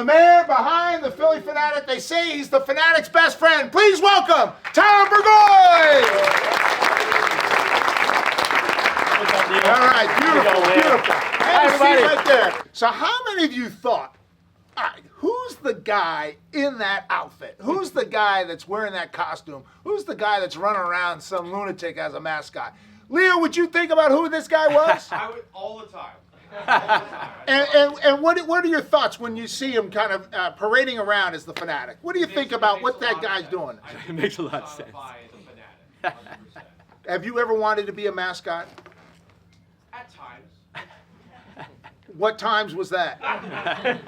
the man behind the Philly Phanatic. They say he's the Phanatic's best friend. Please welcome Tom Burgoyne. All right, beautiful. Hi, everybody. Right there. So how many of you thought, all right, who's the guy in that outfit? Who's the guy that's wearing that costume? Who's the guy that's running around some lunatic as a mascot? Leo, would you think about who this guy was? I would all the time. And what are your thoughts when you see him kind of parading around as the Phanatic? What do you think about what that guy's doing? It makes a lot of sense. Have you ever wanted to be a mascot? At times. What times was that? I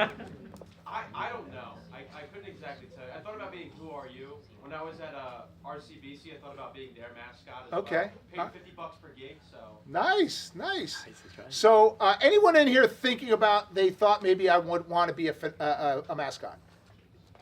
don't know. I couldn't exactly tell you. I thought about being Who Are You? When I was at RCBC, I thought about being their mascot as Okay. well. Paid $50 per gig, so. Nice. So anyone in here thinking about, they thought maybe I would want to be a mascot?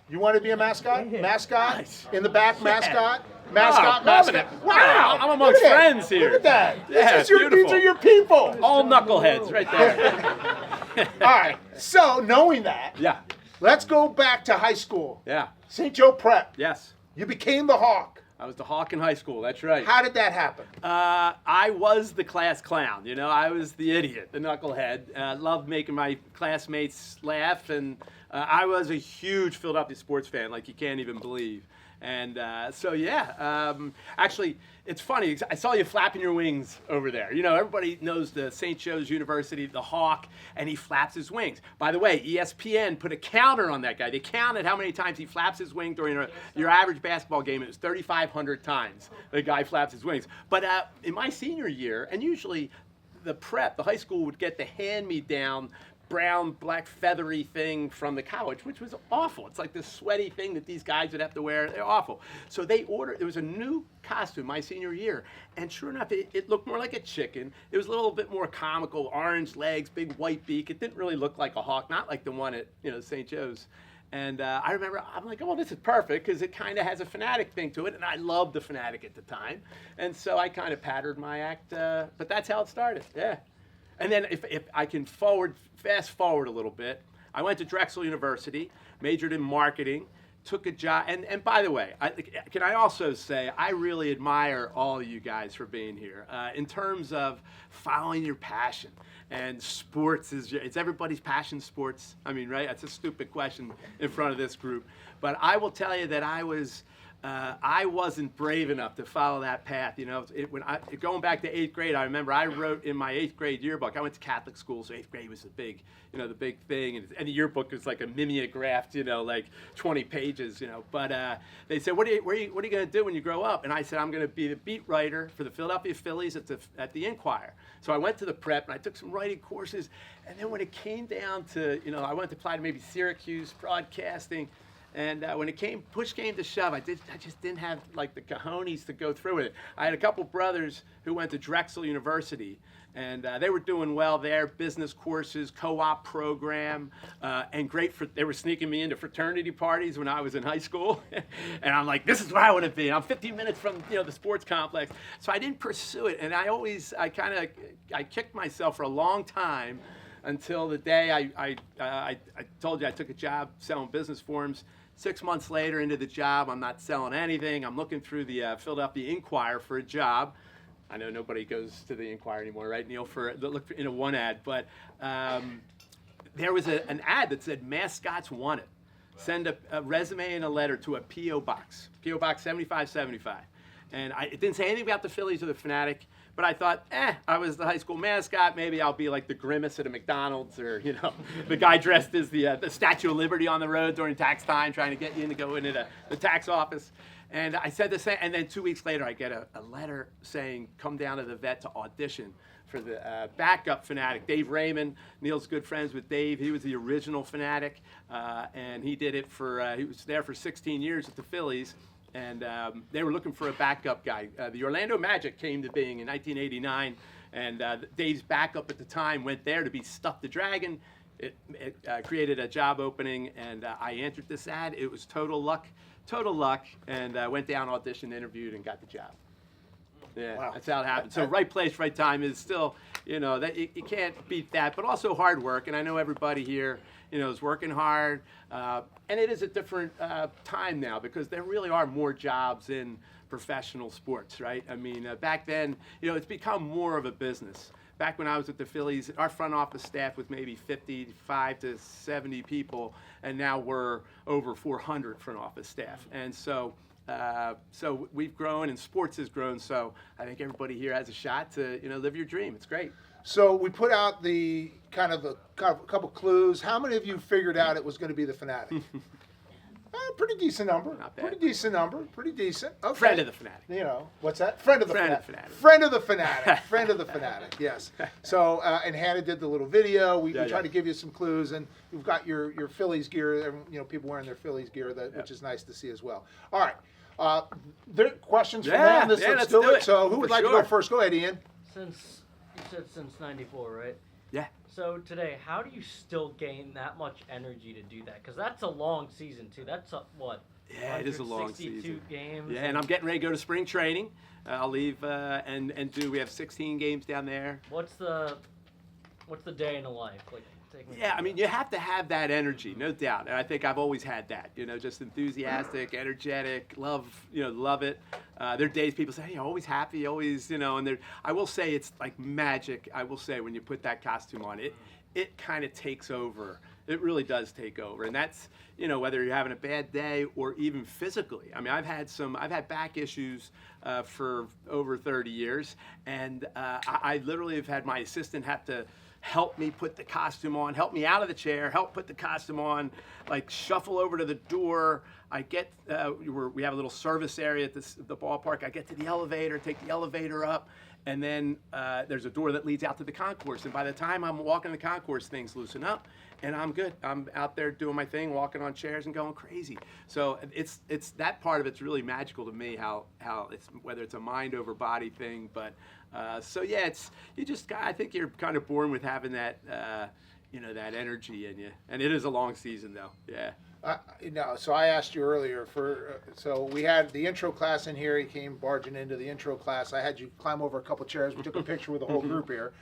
You want to be a mascot? Mascot? Nice. In the back, Yeah. mascot? Oh, Mascot, loving mascot. it. Wow. I'm amongst Look at that. friends here. Look at that. Yeah, These are beautiful. your people. All knuckleheads right there. All right. So knowing that, Yeah. let's go back to high school. Yeah. St. Joe Prep. Yes. You became the Hawk. I was the Hawk in high school. That's right. How did that happen? I was the class clown. You know, I was the idiot, the knucklehead. Loved making my classmates laugh, and I was a huge Philadelphia sports fan, like you can't even believe. And so, yeah, actually, it's funny. I saw you flapping your wings over there. You know, everybody knows the St. Joe's University, the Hawk, and he flaps his wings. By the way, ESPN put a counter on that guy. They counted how many times he flaps his wing during your average basketball game. It was 3,500 times the guy flaps his wings. But in my senior year, and usually the high school would get the hand-me-down brown, black, feathery thing from the college, which was awful. It's like this sweaty thing that these guys would have to wear. They're awful. So they ordered, there was a new costume my senior year, and sure enough, it looked more like a chicken. It was a little bit more comical, orange legs, big white beak. It didn't really look like a hawk, not like the one at St. Joe's. And I remember, I'm like, oh, this is perfect, because it kind of has a Phanatic thing to it, and I loved the Phanatic at the time. And so I kind of patterned my act, but that's how it started, yeah. And then if I can fast forward a little bit, I went to Drexel University, majored in marketing, took a job, and by the way, can I also say, I really admire all of you guys for being here in terms of following your passion. And sports it's everybody's passion, sports. I mean, right? That's a stupid question in front of this group. But I will tell you that I wasn't brave enough to follow that path. You know, going back to 8th grade, I remember I wrote in my 8th grade yearbook. I went to Catholic school, so 8th grade was the big thing. And the yearbook was like a mimeographed, like 20 pages, But they said, what are you going to do when you grow up? And I said, I'm going to be the beat writer for the Philadelphia Phillies at the Inquirer. So I went to the prep and I took some writing courses. And then when it came down to, I wanted to apply to maybe Syracuse broadcasting. And when push came to shove, I just didn't have like the cojones to go through with it. I had a couple brothers who went to Drexel University, and they were doing well there, business courses, co-op program, and they were sneaking me into fraternity parties when I was in high school. And I'm like, this is where I want to be. I'm 15 minutes from the sports complex. So I didn't pursue it, and I kicked myself for a long time until the day I told you I took a job selling business forms. 6 months later into the job, I'm not selling anything. I'm looking through the Philadelphia Inquirer for a job. I know nobody goes to the Inquirer anymore, right, Neil? Look in a one ad, but there was an ad that said Mascots Wanted. Send a resume and a letter to a P.O. Box 7575. And it didn't say anything about the Phillies or the Phanatic. But I thought, I was the high school mascot. Maybe I'll be like the Grimace at a McDonald's, or the guy dressed as the Statue of Liberty on the road during tax time, trying to get you in to go into the tax office. And I said the same. And then 2 weeks later, I get a letter saying, come down to the vet to audition for the backup Phanatic. Dave Raymond, Neil's good friends with Dave. He was the original Phanatic, and he did it he was there for 16 years at the Phillies. And they were looking for a backup guy. The Orlando Magic came to being in 1989, and Dave's backup at the time went there to be Stuff the Dragon. It created a job opening, and I answered this ad. It was total luck, and went down, auditioned, interviewed, and got the job. Yeah, Wow. that's how it happens. So right place, right time is still, that you can't beat that, but also hard work. And I know everybody here, is working hard. And it is a different time now because there really are more jobs in professional sports, right? I mean, back then, it's become more of a business. Back when I was at the Phillies, our front office staff was maybe 55 to 70 people, and now we're over 400 front office staff. And so we've grown, and sports has grown. So I think everybody here has a shot to live your dream. It's great. So we put out the kind of a couple clues. How many of you figured out it was going to be the Phanatic? Pretty decent number. Not bad. Pretty decent number. Pretty decent. Okay. Friend of the Phanatic. What's that? Friend of the Friend Phanatic. of the Phanatic. Friend of the Phanatic. Friend of the Phanatic. Yes. So and Hannah did the little video. We Yeah, tried to give you some clues, and you've got your Phillies gear. People wearing their Phillies gear, which is nice to see as well. All right. There are questions from Yeah, them. Let's let's do do it. it. So who would For like to sure. go first? Go ahead, Ian. Since you said since '94, right? Yeah. So today, how do you still gain that much energy to do that? Because that's a long season too. That's what? Yeah, it is a long 162 season. games. Yeah, and I'm getting ready to go to spring training. I'll leave and do. We have 16 games down there. What's the day in the life like? Take me Yeah, through I mean, that. you have to have that energy, no doubt. And I think I've always had that, just enthusiastic, energetic, love it. There are days people say, hey, you're always happy, always, and I will say it's like magic. I will say when you put that costume on, it kind of takes over. It really does take over. And that's, whether you're having a bad day or even physically. I mean, I've had back issues for over 30 years. And I literally have had my assistant have to help me put the costume on, help me out of the chair, help put the costume on, like shuffle over to the door. I get, we have a little service area at the ballpark. I get to the elevator, take the elevator up, and then there's a door that leads out to the concourse. And by the time I'm walking the concourse, things loosen up, and I'm good. I'm out there doing my thing, walking on chairs and going crazy. So it's that part of it's really magical to me. How it's whether it's a mind over body thing, but so yeah, I think you're kind of born with having that that energy in you, and it is a long season though. Yeah. So I asked you earlier so we had the intro class in here. He came barging into the intro class. I had you climb over a couple chairs. We took a picture with the whole group here.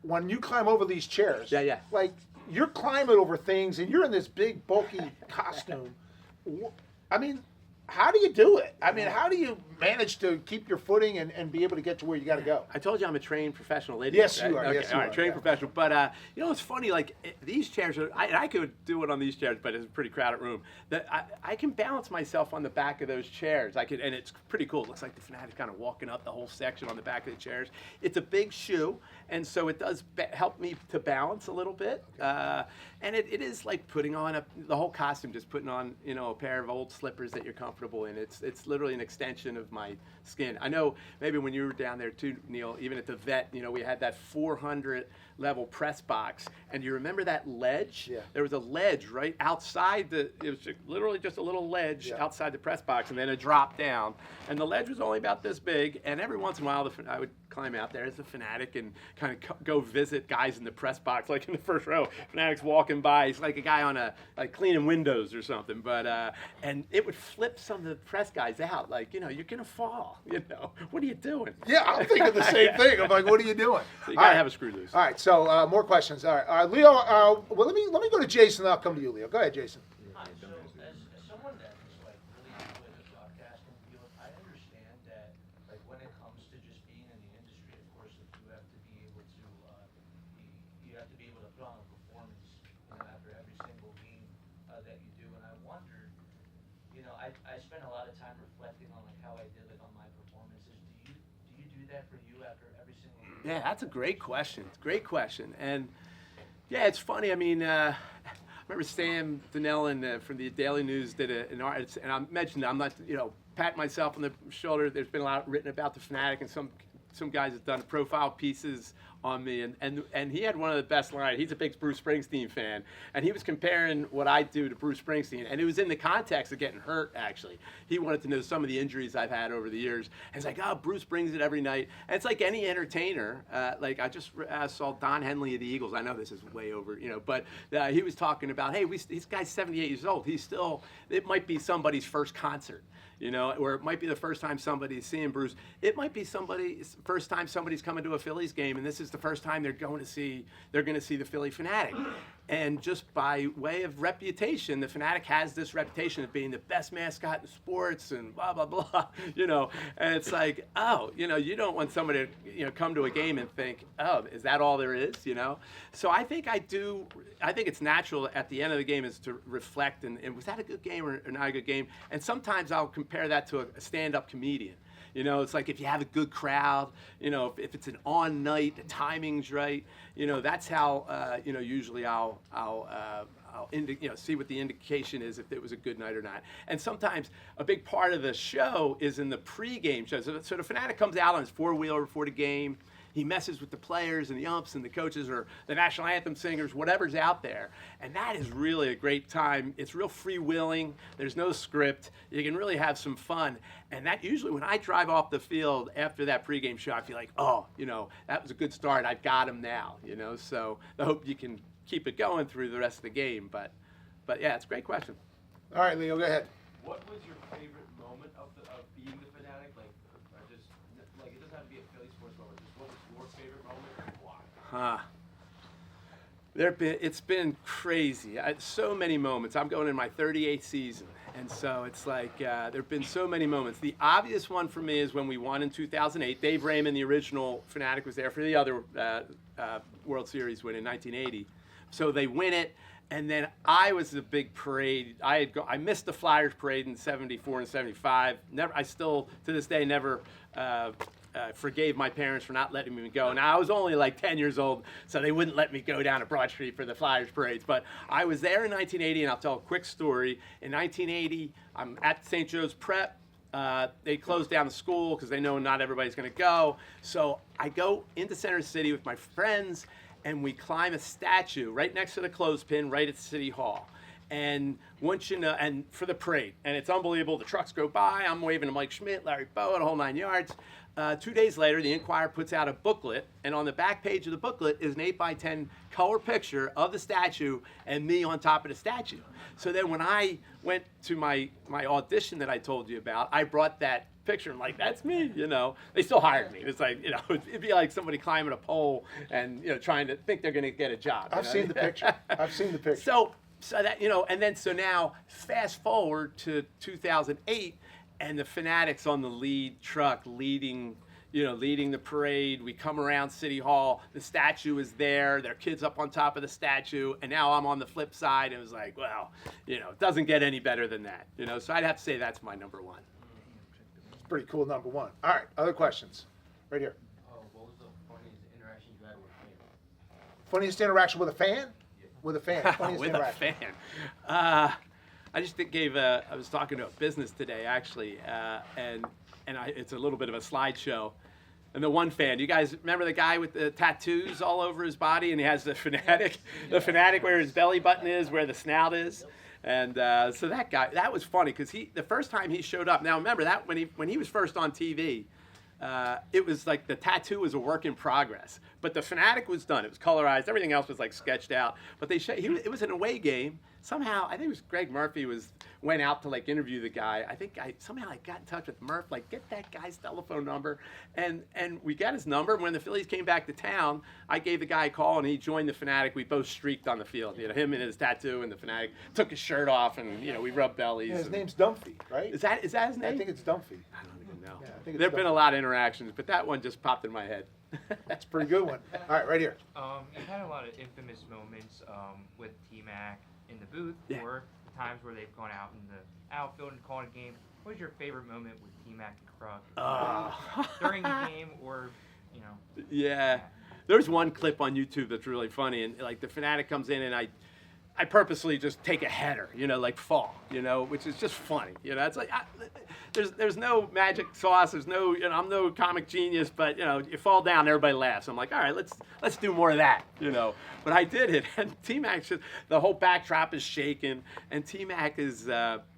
When you climb over these chairs, Yeah. like you're climbing over things, and you're in this big bulky costume. I mean, how do you do it? I mean, how do you manage to keep your footing and be able to get to where you got to go? I told you I'm a trained professional idiot. Yes, right? you are. Okay. Yes, you all right, are. trained Yeah. professional. But it's funny. Like these chairs are. I could do it on these chairs, but it's a pretty crowded room. I can balance myself on the back of those chairs. And it's pretty cool. It looks like the Phanatic kind of walking up the whole section on the back of the chairs. It's a big shoe, and so it does help me to balance a little bit. And it is like putting on the whole costume, just putting on a pair of old slippers that you're comfortable in. It's literally an extension of my skin. I know maybe when you were down there too, Neil, even at the vet, we had that 400 level press box, and you remember that ledge? Yeah. There was a ledge right outside it was literally just a little ledge Yeah. outside the press box, and then it dropped down, and the ledge was only about this big, and every once in a while I would climb out there as a Phanatic and kind of go visit guys in the press box, like in the first row. Phanatic's walking by, he's like a guy on cleaning windows or something, but and it would flip some of the press guys out, like, you're gonna fall, what are you doing? Yeah, I'm thinking the same thing. I'm like, what are you doing? So you All gotta right. have a screw loose. All right, so more questions. All right, Leo. Well, let me go to Jason. And I'll come to you, Leo. Go ahead, Jason. Hi, so as someone that is like really into the broadcasting field, I understand that like when it comes to just being in the industry, of course, that you have to be able to you have to be able to put on a performance after every single game that you do. And I wondered, I spent a lot of time reflecting on like how I did like on my performances. Do you do that for you after every single game? Yeah, that's a great question. Great question. And yeah, it's funny. I mean, I remember Sam Donnell from the Daily News did an art, and I mentioned I'm not, patting myself on the shoulder. There's been a lot written about the Phanatic, and some guys have done profile pieces on me, and he had one of the best lines. He's a big Bruce Springsteen fan, and he was comparing what I do to Bruce Springsteen, and it was in the context of getting hurt, actually. He wanted to know some of the injuries I've had over the years. And it's like, oh, Bruce brings it every night. And it's like any entertainer. Like I just saw Don Henley of the Eagles. I know this is way over, but he was talking about, hey, this guy's 78 years old. It might be somebody's first concert. Or it might be the first time somebody's seeing Bruce. It might be first time somebody's coming to a Phillies game, and this is the first time they're going to see the Phillie Phanatic. And just by way of reputation, the Phanatic has this reputation of being the best mascot in sports and blah, blah, blah, And it's like, oh, you don't want somebody to, come to a game and think, oh, is that all there is, So I think it's natural at the end of the game is to reflect and was that a good game or not a good game? And sometimes I'll compare that to a stand-up comedian. It's like if you have a good crowd, if it's an on night, the timing's right, that's how, usually I'll see what the indication is if it was a good night or not. And sometimes a big part of the show is in the pregame show. So the Phanatic comes out on his four-wheeler before the game. He messes with the players and the umps and the coaches or the national anthem singers, whatever's out there. And that is really a great time. It's real freewheeling. There's no script. You can really have some fun. And that usually when I drive off the field after that pregame show, I feel like, oh, that was a good start. I've got him now, So I hope you can keep it going through the rest of the game. But yeah, it's a great question. All right, Leo, go ahead. What was your favorite moment of being the Phanatic? It doesn't have to be a Philly sports moment. Just what was your favorite moment and why? It's been crazy. So many moments. I'm going in my 38th season. And so it's like there have been so many moments. The obvious one for me is when we won in 2008. Dave Raymond, the original Phanatic, was there for the other World Series win in 1980. So they win it. And then I was the big parade. I missed the Flyers parade in 74 and 75. I still, to this day, never forgave my parents for not letting me go. Now, I was only like 10 years old, so they wouldn't let me go down to Broad Street for the Flyers parades. But I was there in 1980, and I'll tell a quick story. In 1980, I'm at St. Joe's Prep. They closed down the school because they know not everybody's going to go. So I go into Center City with my friends, and we climb a statue right next to the clothespin right at City Hall. And once you know, and for the parade, and it's unbelievable. The trucks go by. I'm waving to Mike Schmidt, Larry Bowe, the whole 9 yards. 2 days later, the Inquirer puts out a booklet, and on the back page of the booklet is an 8x10 color picture of the statue and me on top of the statue. So then when I went to my audition that I told you about, I brought that picture and like, that's me, They still hired me. It's like, it'd be like somebody climbing a pole and, trying to think they're going to get a job. I've seen the picture. I've seen the picture. So that, and then so now fast forward to 2008, and the Phanatic's on the lead truck leading the parade. We come around City Hall. The statue is there. Their kid's up on top of the statue. And now I'm on the flip side. And it was like, well, it doesn't get any better than that. So I'd have to say that's my number one. It's pretty cool, number one. All right, other questions? Right here. What was the funniest interaction you had with a fan? Funniest interaction with a fan? With a fan. Funniest With interaction. a fan. I just I was talking to a business today, actually, and it's a little bit of a slideshow. And the one fan, you guys remember the guy with the tattoos all over his body, and he has the Phanatic, where his belly button is, where the snout is. And so that guy, that was funny because the first time he showed up. Now remember that when he was first on TV, it was like the tattoo was a work in progress, but the Phanatic was done. It was colorized. Everything else was like sketched out. But it was an away game. Somehow, I think it was Greg Murphy went out to like interview the guy. I think I got in touch with Murph, like get that guy's telephone number, and we got his number. When the Phillies came back to town, I gave the guy a call and he joined the Phanatic. We both streaked on the field. Him and his tattoo and the Phanatic took his shirt off and we rubbed bellies. Yeah, his name's Dunphy, right? Is that his name? I think it's Dunphy. I don't even know. Yeah, I think it's There've been a Dunphy. lot of interactions, but that one just popped in my head. That's a pretty good one. All right, right here. You've had a lot of infamous moments with T-Mac in the booth, Yeah. or the times where they've gone out in the outfield and called a game. What was your favorite moment with T-Mac and Krug? During the game, or Yeah. There's one clip on YouTube that's really funny, and like the Phanatic comes in, and I purposely just take a header, like fall, which is just funny. It's like there's no magic sauce. There's no, I'm no comic genius, but you fall down, everybody laughs. I'm like, all right, let's do more of that, But I did it, and T-Mac the whole backdrop is shaking, and T-Mac is.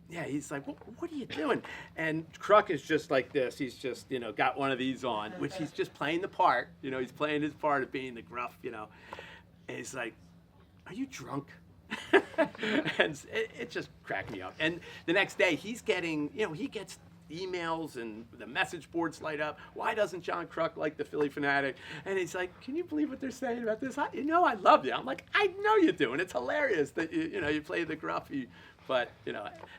He's like, what are you doing? And Kruk is just like this. He's just, got one of these on, which he's just playing the part. He's playing his part of being the gruff, And he's like, are you drunk? And it just cracked me up. And the next day, he's getting, he gets emails and the message boards light up. Why doesn't John Kruk like the Phillie Phanatic? And he's like, can you believe what they're saying about this? I love you. I'm like, I know you do, and it's hilarious that you play the gruffy. But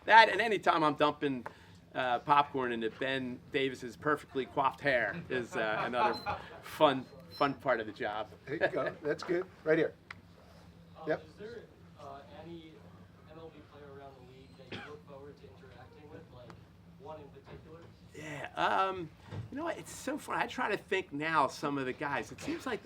that, and anytime I'm dumping popcorn into Ben Davis's perfectly coiffed hair is another fun part of the job. There you go. That's good. Right here. Yep. Is there any MLB player around the league that you look forward to interacting with, like one in particular? Yeah. It's so fun. I try to think now some of the guys. It seems like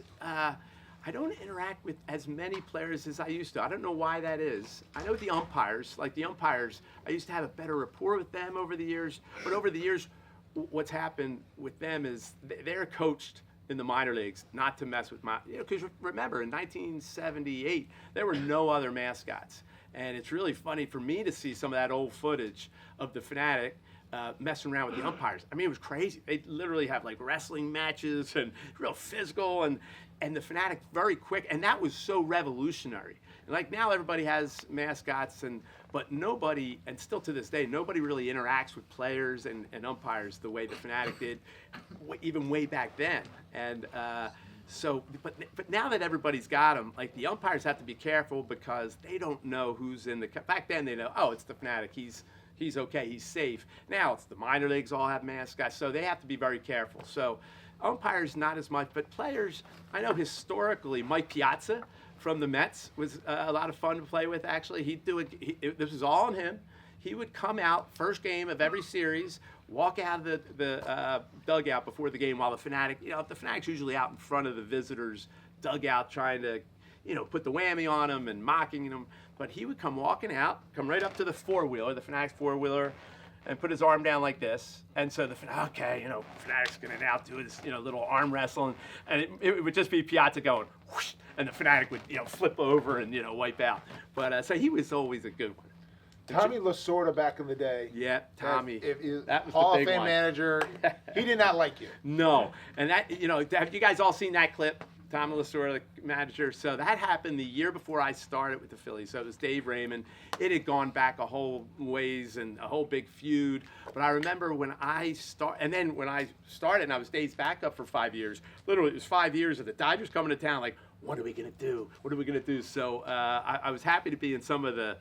I don't interact with as many players as I used to. I don't know why that is. I know the umpires, I used to have a better rapport with them over the years. But over the years, what's happened with them is they're coached in the minor leagues not to mess with because remember, in 1978, there were no other mascots. And it's really funny for me to see some of that old footage of the Phanatic messing around with the umpires. I mean, it was crazy. They literally have like wrestling matches and real physical, and the Phanatic very quick, and that was so revolutionary. And like now everybody has mascots, but nobody, and still to this day, nobody really interacts with players and umpires the way the Phanatic did, even way back then. And but now that everybody's got them, like the umpires have to be careful because they don't know who's in the. Back then they know, oh, it's the Phanatic. He's okay. He's safe. Now it's the minor leagues all have mascots, so they have to be very careful. So umpires not as much, but players. I know historically Mike Piazza from the Mets was a lot of fun to play with. Actually, he'd do it. This was all on him. He would come out first game of every series, walk out of the dugout before the game while the Phanatic. The Phanatic's usually out in front of the visitors' dugout trying to, put the whammy on them and mocking them. But he would come walking out, come right up to the four-wheeler, the Phanatic's four-wheeler, and put his arm down like this. And so Phanatic's going to now do this, little arm wrestling. And it would just be Piazza going, whoosh, and the Phanatic would, flip over and, wipe out. But so he was always a good one. Tommy Lasorda back in the day. Yeah, Tommy. That was Hall the of big Fame one. manager. He did not like you. No. And that, have you guys all seen that clip? Tommy Lasorda, the manager. So that happened the year before I started with the Phillies. So it was Dave Raymond. It had gone back a whole ways and a whole big feud. But I remember when I started, and I was Dave's backup for 5 years. Literally, it was 5 years of the Dodgers coming to town. Like, what are we gonna do? What are we gonna do? So I was happy to be in some of the,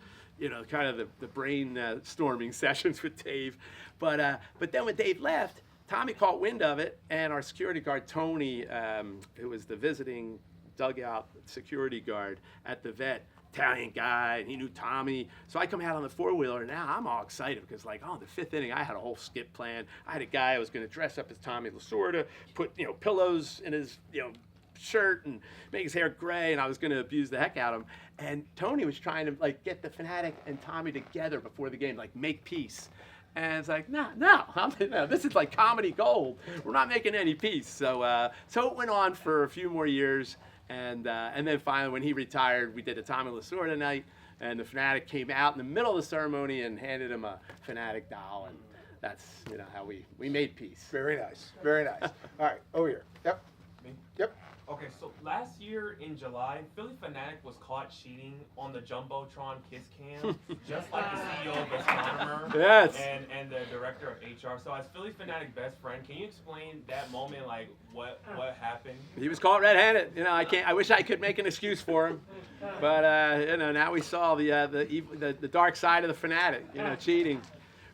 kind of the brain storming sessions with Dave. But then when Dave left, Tommy caught wind of it, and our security guard, Tony, who was the visiting dugout security guard at the vet, Italian guy, and he knew Tommy. So I come out on the four-wheeler, and now I'm all excited because, the fifth inning, I had a whole skip plan. I had a guy I was going to dress up as Tommy Lasorda, put, pillows in his, shirt and make his hair gray, and I was going to abuse the heck out of him. And Tony was trying to, get the Phanatic and Tommy together before the game, make peace. And it's like, no, this is like comedy gold. We're not making any peace. So it went on for a few more years, and then finally, when he retired, we did a Tommy Lasorda night, and the Phanatic came out in the middle of the ceremony and handed him a Phanatic doll, and that's how we made peace. Very nice. Very nice. All right, over here. Yep. Me? Yep. Okay, so last year in July, Phillie Phanatic was caught cheating on the Jumbotron Kiss Cam, just like the CEO of Astronomer Yes. and the director of HR. So as Phillie Phanatic best friend, can you explain that moment, what happened? He was caught red-handed. I wish I could make an excuse for him, but now we saw the dark side of the Phanatic, cheating.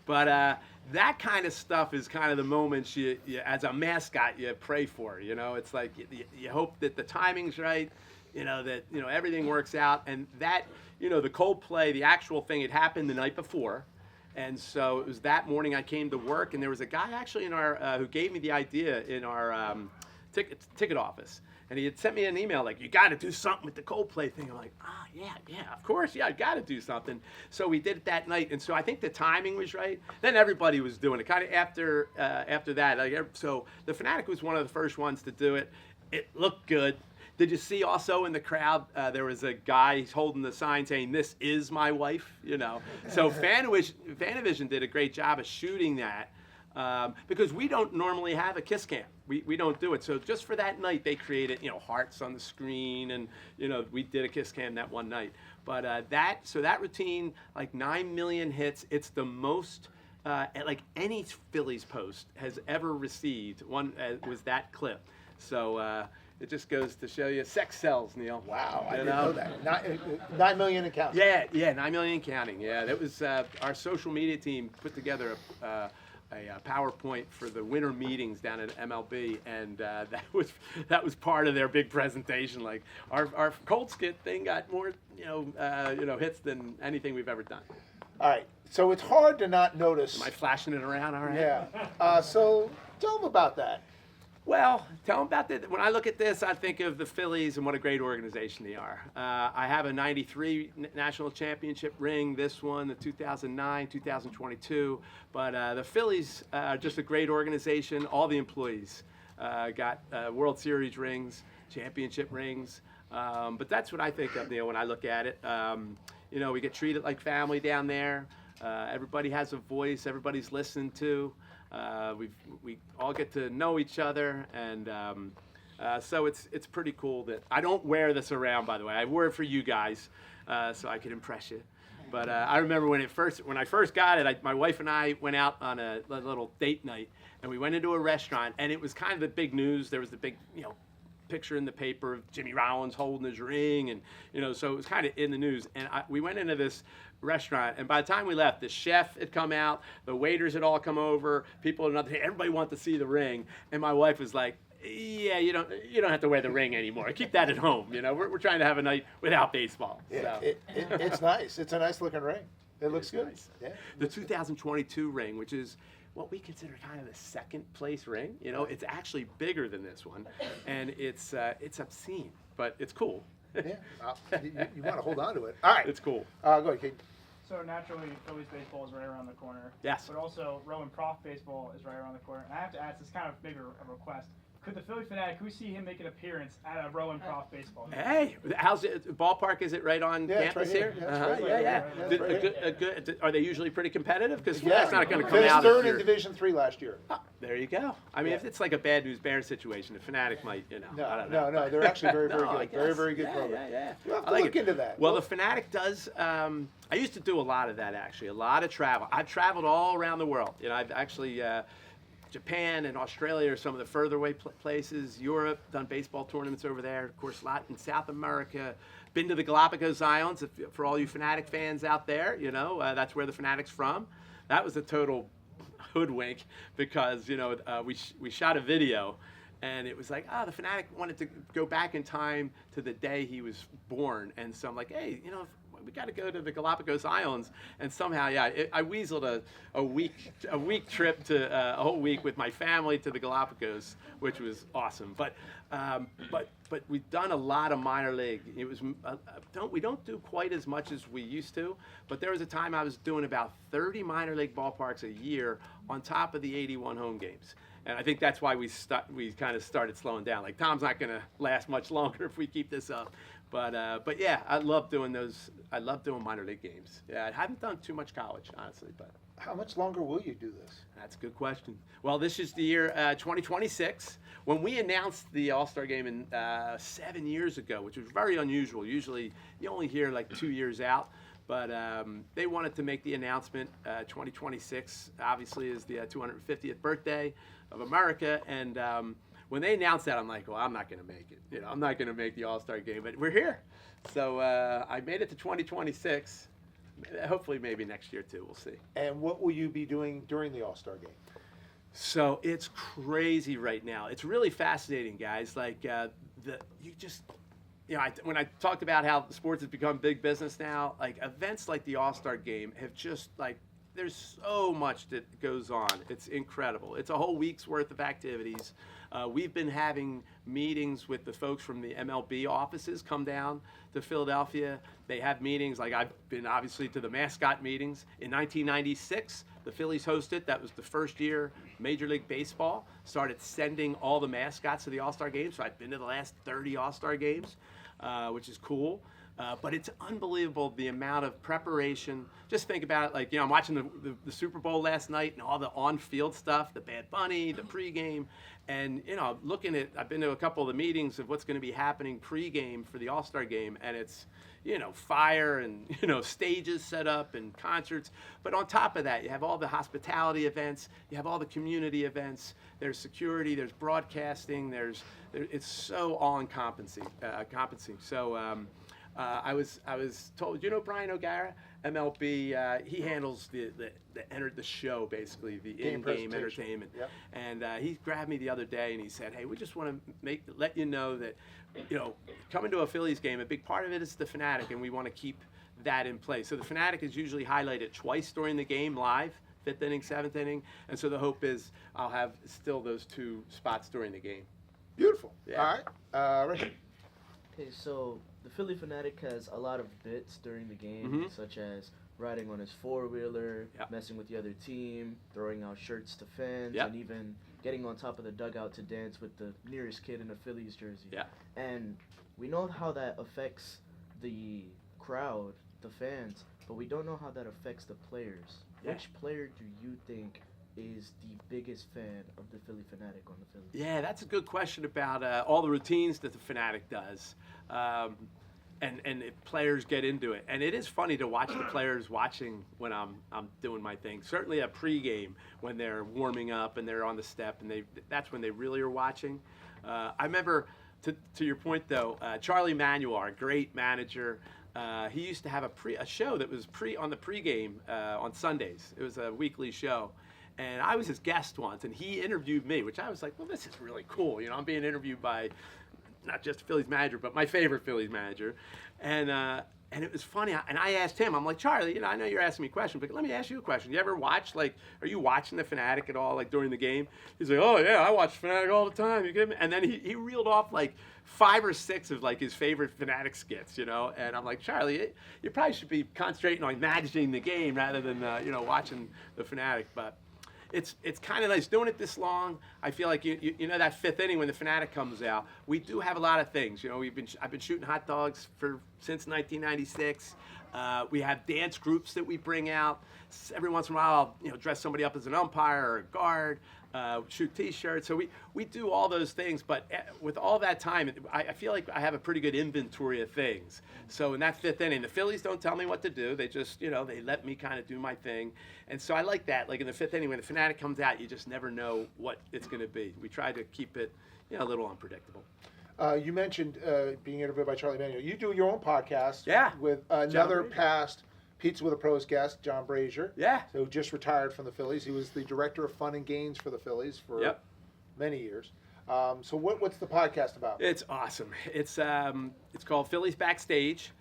But that kind of stuff is kind of the moments you as a mascot, you pray for. It's like you hope that the timing's right, that everything works out, and that the Coldplay, the actual thing, it happened the night before. And so it was that morning I came to work, and there was a guy actually in our who gave me the idea in our ticket office. And he had sent me an email like, you got to do something with the Coldplay thing. I'm like, yeah, of course, I got to do something. So we did it that night, and so I think the timing was right. Then everybody was doing it. Kind of after that, so the Phanatic was one of the first ones to do it. It looked good. Did you see also in the crowd there was a guy holding the sign saying, "This is my wife"? So Fanavision did a great job of shooting that. Because we don't normally have a kiss cam. We don't do it. So just for that night, they created, hearts on the screen, and, we did a kiss cam that one night. But that routine, like 9 million hits, it's the most, like any Phillies post has ever received, was that clip. So it just goes to show you sex sells, Neil. Wow, I didn't know that. 9 million and counting. Yeah, 9 million and counting. Yeah, that was our social media team put together a PowerPoint for the winter meetings down at MLB, and that was part of their big presentation. Like our cold skit thing got more hits than anything we've ever done. All right, so it's hard to not notice. Am I flashing it around? All right. Yeah. So tell them about that. Well, tell them about that. When I look at this, I think of the Phillies and what a great organization they are. I have a 93 national championship ring, this one, the 2009, 2022. But the Phillies are just a great organization. All the employees got World Series rings, championship rings. But that's what I think of, when I look at it. We get treated like family down there. Everybody has a voice. Everybody's listened to. We all get to know each other, and so it's pretty cool that I don't wear this around. By the way, I wear it for you guys, so I could impress you. But I remember when I first got it, my wife and I went out on a little date night, and we went into a restaurant, and it was kind of the big news. There was the big picture in the paper of Jimmy Rollins holding his ring, and so it was kind of in the news. And we went into this restaurant, and by the time we left, the chef had come out, the waiters had all come over, everybody wanted to see the ring, and my wife was like, yeah, you don't have to wear the ring anymore. Keep that at home. We're trying to have a night without baseball. Yeah, So. it's nice. It's a nice looking ring. It looks good. Nice. Yeah. The 2022 ring, which is what we consider kind of the second place ring. It's actually bigger than this one, and it's obscene, but it's cool. Yeah. You want to hold on to it. All right. It's cool. Go ahead, Kate. So naturally, Phillies baseball is right around the corner. Yes. But also, Rowan Prof baseball is right around the corner. And I have to ask, this kind of bigger of a request. Could the Phillie Phanatic, who see him make an appearance at a Rowan Prof baseball game? Hey, how's it? Ballpark? Is it right on campus right here. here? Yeah, it's right here. Yeah. That's right Good. Are they usually pretty competitive? Because Yeah. that's not going to come Finished out. third in Division III last year. There you go. I mean, Yeah. if it's like a bad news bear situation, the Phanatic might, I don't know. No, they're actually very, very No, I good. Very, guess. very good Yeah, program. Yeah. You'll have I to like look it. into that. Well, the Phanatic does. I used to do a lot of that actually. A lot of travel. I've traveled all around the world. I've actually. Japan and Australia are some of the further away places. Europe, done baseball tournaments over there. Of course, a lot in South America. Been to the Galapagos Islands. For all you Phanatic fans out there, that's where the Phanatic's from. That was a total hoodwink because we shot a video, and it was like, the Phanatic wanted to go back in time to the day he was born, and so I'm like, hey, we got to go to the Galapagos Islands, and somehow, I weaseled a week trip to a whole week with my family to the Galapagos, which was awesome. But we've done a lot of minor league. It was we don't do quite as much as we used to, but there was a time I was doing about 30 minor league ballparks a year on top of the 81 home games. And I think that's why we kind of started slowing down. Like, Tom's not going to last much longer if we keep this up. But yeah, I love doing those. I love doing minor league games. Yeah, I haven't done too much college, honestly. But how much longer will you do this? That's a good question. Well, this is the year 2026. When we announced the All-Star Game 7 years ago, which was very unusual. Usually, you only hear like 2 years out. But they wanted to make the announcement. 2026, obviously, is the 250th birthday of America, and when they announced that, I'm like, well, I'm not going to make it. I'm not going to make the All-Star Game, but we're here. So I made it to 2026. Hopefully, maybe next year too. We'll see. And what will you be doing during the All-Star Game? So it's crazy right now. It's really fascinating, guys. Like when I talked about how sports has become big business now, like events like the All-Star Game have just like there's so much that goes on. It's incredible. It's a whole week's worth of activities. We've been having meetings with the folks from the MLB offices come down to Philadelphia. They have meetings, like I've been obviously to the Mascot meetings. In 1996, the Phillies hosted. That was the first year Major League Baseball started sending all the mascots to the All-Star games. So I've been to the last 30 All-Star games, which is cool. But it's unbelievable the amount of preparation. Just think about it, like, I'm watching the Super Bowl last night and all the on-field stuff, the Bad Bunny, the pregame, and, looking at, I've been to a couple of the meetings of what's going to be happening pregame for the All-Star game, and it's, fire and, stages set up and concerts. But on top of that, you have all the hospitality events, you have all the community events, there's security, there's broadcasting, it's so all-encompassing. So, I was told, Brian O'Gara, MLB, he handles the show, basically, the in-game entertainment. Yep. And he grabbed me the other day and he said, hey, we just want to let you know that, coming to a Phillies game, a big part of it is the Phanatic, and we want to keep that in place. So the Phanatic is usually highlighted twice during the game live, 5th inning, 7th inning, and so the hope is I'll have still those 2 spots during the game. Beautiful. Yeah. All right. Richard. Okay, so the Phillie Phanatic has a lot of bits during the game, such as riding on his four-wheeler, messing with the other team, throwing out shirts to fans, and even getting on top of the dugout to dance with the nearest kid in a Phillies jersey. Yeah. And we know how that affects the crowd, the fans, but we don't know how that affects the players. Yeah. Which player do you think is the biggest fan of the Phillie Phanatic on the Phillies? Yeah, that's a good question about all the routines that the Phanatic does. And if players get into it. And it is funny to watch the players watching when I'm doing my thing. Certainly at pregame when they're warming up and they're on the step, and that's when they really are watching. I remember, to your point though, Charlie Manuel, a great manager, he used to have a show that was on the pregame on Sundays. It was a weekly show. And I was his guest once, and he interviewed me, which I was like, well, this is really cool. I'm being interviewed by not just a Phillies manager, but my favorite Phillies manager. And it was funny. And I asked him, I'm like, Charlie, I know you're asking me questions, but let me ask you a question. You ever watch, are you watching the Phanatic at all, during the game? He's like, oh, yeah, I watch Phanatic all the time. You get me? And then he reeled off, 5 or 6 of, his favorite Phanatic skits, And I'm like, Charlie, you probably should be concentrating on managing the game rather than, watching the Phanatic. But it's kind of nice doing it this long. I feel like that 5th inning when the Phanatic comes out, we do have a lot of things. I've been shooting hot dogs since 1996. We have dance groups that we bring out. Every once in a while, I'll dress somebody up as an umpire or a guard. Shoot T-shirts. So we do all those things, but with all that time, I feel like I have a pretty good inventory of things. So in that 5th inning, the Phillies don't tell me what to do. They just, they let me kind of do my thing. And so I like that. In the 5th inning, when the Phanatic comes out, you just never know what it's going to be. We try to keep it, a little unpredictable. You mentioned being interviewed by Charlie Manuel. You do your own podcast with another past Pizza with a Pros guest, John Brazier. Yeah. Who just retired from the Phillies. He was the director of fun and gains for the Phillies for many years. So what's the podcast about? It's awesome. It's called Phillies Backstage.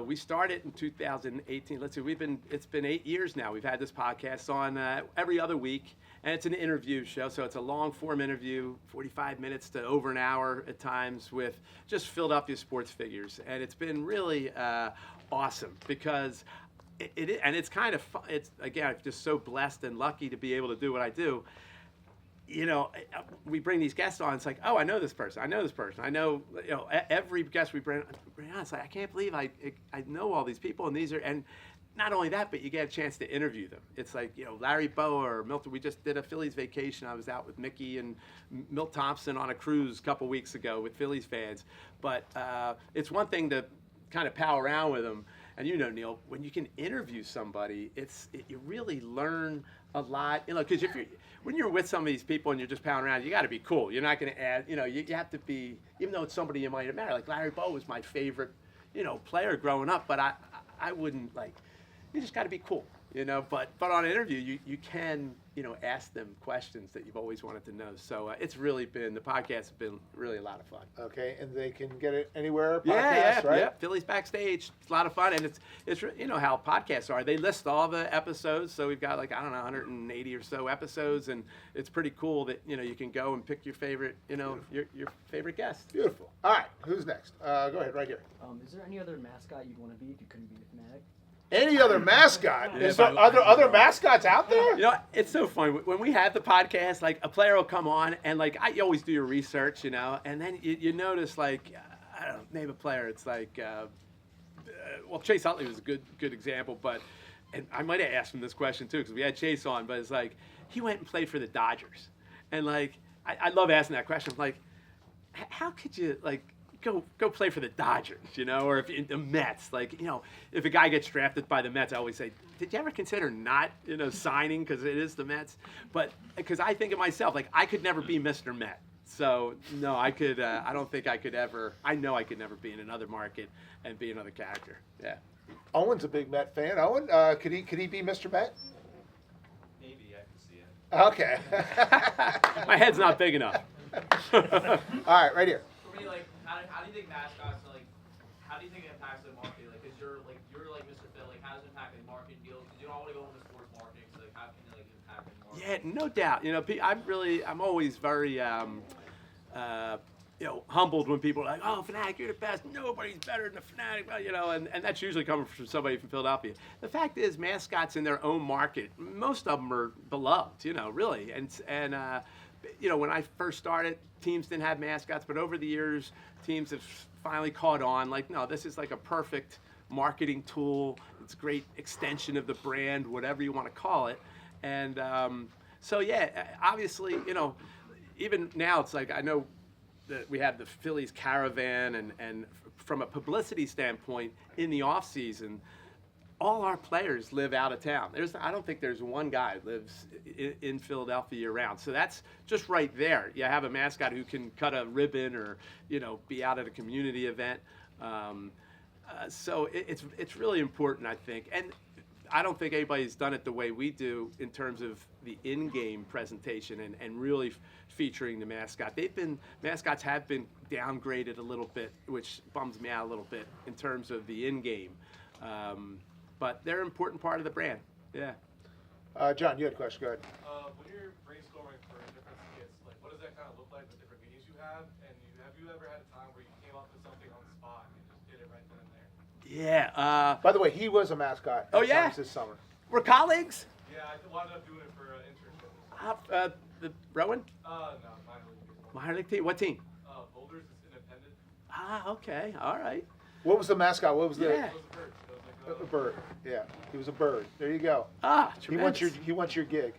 We started in 2018. Let's see, it's been 8 years now. We've had this podcast on every other week, and it's an interview show. So it's a long form interview, 45 minutes to over an hour at times, with just Philadelphia sports figures, and it's been really awesome because it's kind of fun. It's, again, I'm just so blessed and lucky to be able to do what I do. We bring these guests on. It's like, oh, I know this person. I know this person. I know, every guest we bring on. It's like, I can't believe I know all these people, and not only that, but you get a chance to interview them. It's like, Larry Bowa or Milton. We just did a Phillies vacation. I was out with Mickey and Milt Thompson on a cruise a couple weeks ago with Phillies fans. But it's one thing to kind of pal around with them. And Neil, when you can interview somebody, you really learn a lot. Because when you're with some of these people and you're just palling around, you got to be cool. You're not going to add, you have to be, even though it's somebody you might have met. Like Larry Bowa was my favorite, player growing up, but I wouldn't you just got to be cool, you know. But on an interview, you can, you know, ask them questions that you've always wanted to know. So it's really been, the podcast has been really a lot of fun. Okay, and they can get it anywhere. Yeah, Podcasts, right? yeah. Phillies Backstage. It's a lot of fun, and it's you know how podcasts are. They list all the episodes, so we've got like, I don't know, 180 or so episodes, and it's pretty cool that, you know, you can go and pick your favorite, you know, your favorite guest. Beautiful. All right, who's next? Go ahead, right here. Is there any other mascot you'd want to be if you couldn't be the Phanatic? Any other mascot? Yeah, Is there other mascots out there? You know, it's so funny. When we have the podcast, like, a player will come on, and, like, you always do your research, you know, and then you notice, like, I don't know, name a player. It's like, well, Chase Utley was a good example, but, and I might have asked him this question, too, because we had Chase on, but it's like, he went and played for the Dodgers. And, like, I love asking that question. I'm like, how could you, like, go play for the Dodgers, you know, or if the Mets, like, you know, if a guy gets drafted by the Mets, I always say, did you ever consider not, you know, signing because it is the Mets? But because I think of myself, like, I could never be Mr. Met. So no, I could. I don't think I could ever. I know I could never be in another market and be another character. Yeah. Owen's a big Met fan. Owen, could he be Mr. Met? Maybe I can see it. Okay. My head's not big enough. All right, right here. For me, like, how do you think mascots, like, how do you think it impacts the market? Like, cause you're like Mr. Phil, like, how does it impact the market deals? Cause you don't want to go into sports marketing, so like, how can it, like, impact the market? Yeah, no doubt. You know, I'm always very, you know, humbled when people are like, oh, Phanatic, you're the best. Nobody's better than the Phanatic. Well, you know, and that's usually coming from somebody from Philadelphia. The fact is, mascots in their own market, most of them are beloved, you know, really. And you know, when I first started, teams didn't have mascots, but over the years, teams have finally caught on. Like, no, this is like a perfect marketing tool. It's a great extension of the brand, whatever you want to call it. And so, yeah, obviously, you know, even now it's like, I know that we have the Phillies caravan, and from a publicity standpoint, in the off season, all our players live out of town. I don't think there's one guy who lives in Philadelphia year round. So that's just right there. You have a mascot who can cut a ribbon or, you know, be out at a community event. So it's really important, I think. And I don't think anybody's done it the way we do in terms of the in-game presentation and really featuring the mascot. Mascots have been downgraded a little bit, which bums me out a little bit in terms of the in-game. But they're an important part of the brand. Yeah. John, you had a question. Go ahead. When you're brainstorming for different skits, like, what does that kind of look like with different games you have? And have you ever had a time where you came up with something on the spot and just did it right then and there? Yeah. By the way, he was a mascot. Oh, yeah? This summer. We're colleagues? Yeah, I wound up doing it for an internship. The Rowan? No, minor league baseball. Minor league team? What team? Boulders is independent. Okay. All right. What was the mascot? What was the? Yeah. It was a bird. It was like A bird. Yeah, he was a bird. There you go. Tremendous. He wants your gig.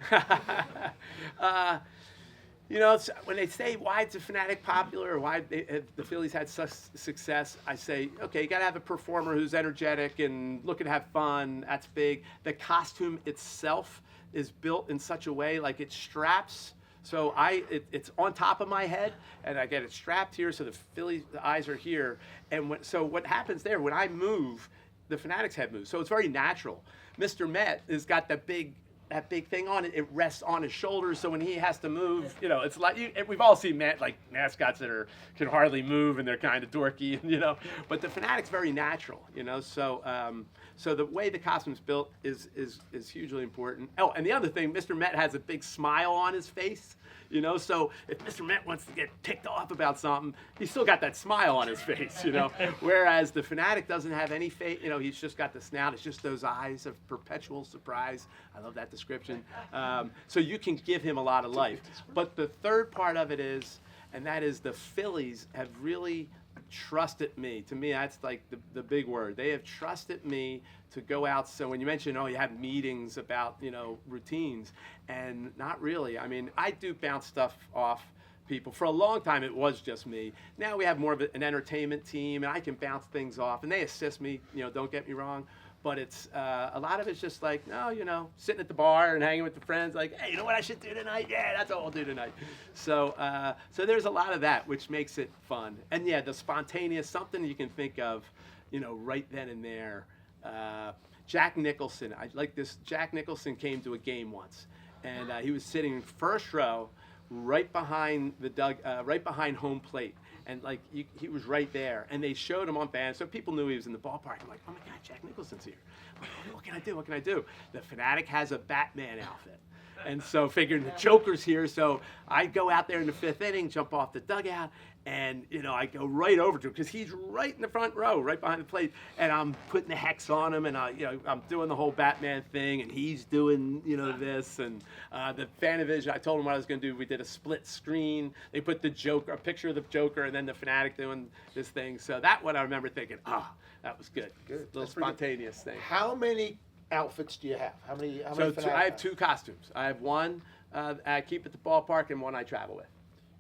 You know, when they say why is the Phanatic popular or why the Phillies had such success, I say, okay, you got to have a performer who's energetic and looking to have fun. That's big. The costume itself is built in such a way, like it straps. So it's on top of my head, and I get it strapped here, so the eyes are here. And so what happens there, when I move, the Phanatic's head moves. So it's very natural. Mr. Met has got that big thing on it. It rests on his shoulders, so when he has to move, you know, it's like we've all seen mascots that can hardly move and they're kind of dorky, you know. But the Phanatic's very natural, you know. So so the way the costume's built is hugely important. Oh, and the other thing, Mr. Met has a big smile on his face, you know. So if Mr. Met wants to get ticked off about something, he's still got that smile on his face, you know. Whereas the Phanatic doesn't have any face, you know. He's just got the snout. It's just those eyes of perpetual surprise. I love that description. So you can give him a lot of life. But the third part of it is, and that is the Phillies have really trusted me. To me, that's like the big word. They have trusted me to go out. So when you mention, you have meetings about, you know, routines, and not really. I mean, I do bounce stuff off people. For a long time, it was just me. Now we have more of an entertainment team, and I can bounce things off, and they assist me, you know, don't get me wrong. But it's a lot of it's just like, no, you know, sitting at the bar and hanging with the friends, like, hey, you know what I should do tonight? Yeah, that's what we'll do tonight. So so there's a lot of that, which makes it fun. And yeah, the spontaneous, something you can think of, you know, right then and there. Jack Nicholson. I like this. Jack Nicholson came to a game once, and he was sitting first row, right behind right behind home plate. And like he was right there, and they showed him on band, so people knew he was in the ballpark. I'm like, oh my God, Jack Nicholson's here. I'm like, oh, what can I do? What can I do? The Phanatic has a Batman outfit, and so figuring the Joker's here, so I go out there in the 5th inning, jump off the dugout, and I go right over to him because he's right in the front row, right behind the plate, and I'm putting the hex on him, and I'm doing the whole Batman thing, and he's doing this, and the Fanavision. I told him what I was going to do. We did a split screen. They put the Joker, a picture of the Joker, and then the Phanatic doing this thing. So that one I remember thinking, that was good. Good. Little spontaneous thing. How many outfits do you have? How many So Phanatic I have outfits? 2 costumes. I have one I keep at the ballpark and one I travel with.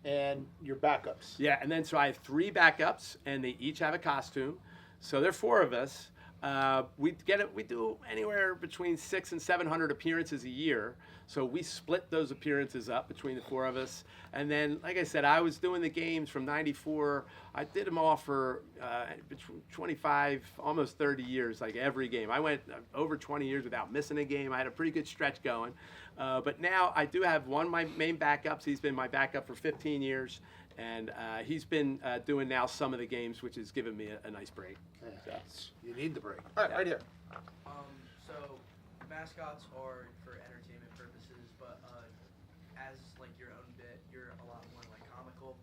And your backups. Yeah, and then so I have 3 backups, and they each have a costume. So there are 4 of us. We do anywhere between 600 and 700 appearances a year. So we split those appearances up between the 4 of us. And then, like I said, I was doing the games from '94. I did them all for between 25, almost 30 years, like every game. I went over 20 years without missing a game. I had a pretty good stretch going. But now I do have one of my main backups. He's been my backup for 15 years. And he's been doing now some of the games, which has given me a nice break. Yeah, you need the break. All right, right here. So mascots are for entertainment purposes, but as like your own bit, you're a lot more like comical.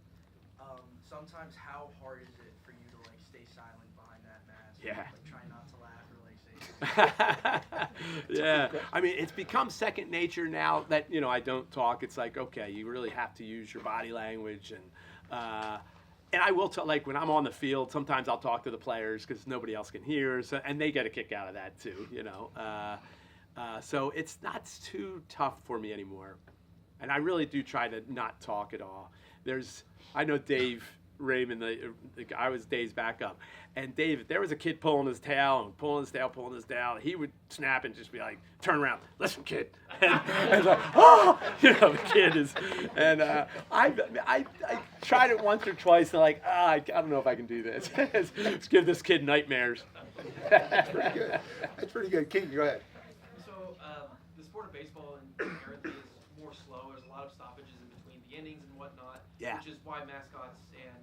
Sometimes how hard is it for you to like stay silent behind that mask? Yeah. Like try not to laugh or like say. Yeah, I mean, it's become second nature now that I don't talk. It's like, okay, you really have to use your body language, and I will tell, like when I'm on the field, sometimes I'll talk to the players because nobody else can hear, so, and they get a kick out of that too, So it's not too tough for me anymore, and I really do try to not talk at all. I know Dave Raymond, I was Dave's backup. And Dave, if there was a kid pulling his tail, he would snap and just be like, turn around, listen, kid. And it's like, oh, the kid is. And I tried it once or twice, and like, I don't know if I can do this. Let's give this kid nightmares. That's pretty good. That's pretty good. Keaton, go ahead. So the sport of baseball inherently is more slow. There's a lot of stoppages in between the innings and whatnot, Yeah. which is why mascots and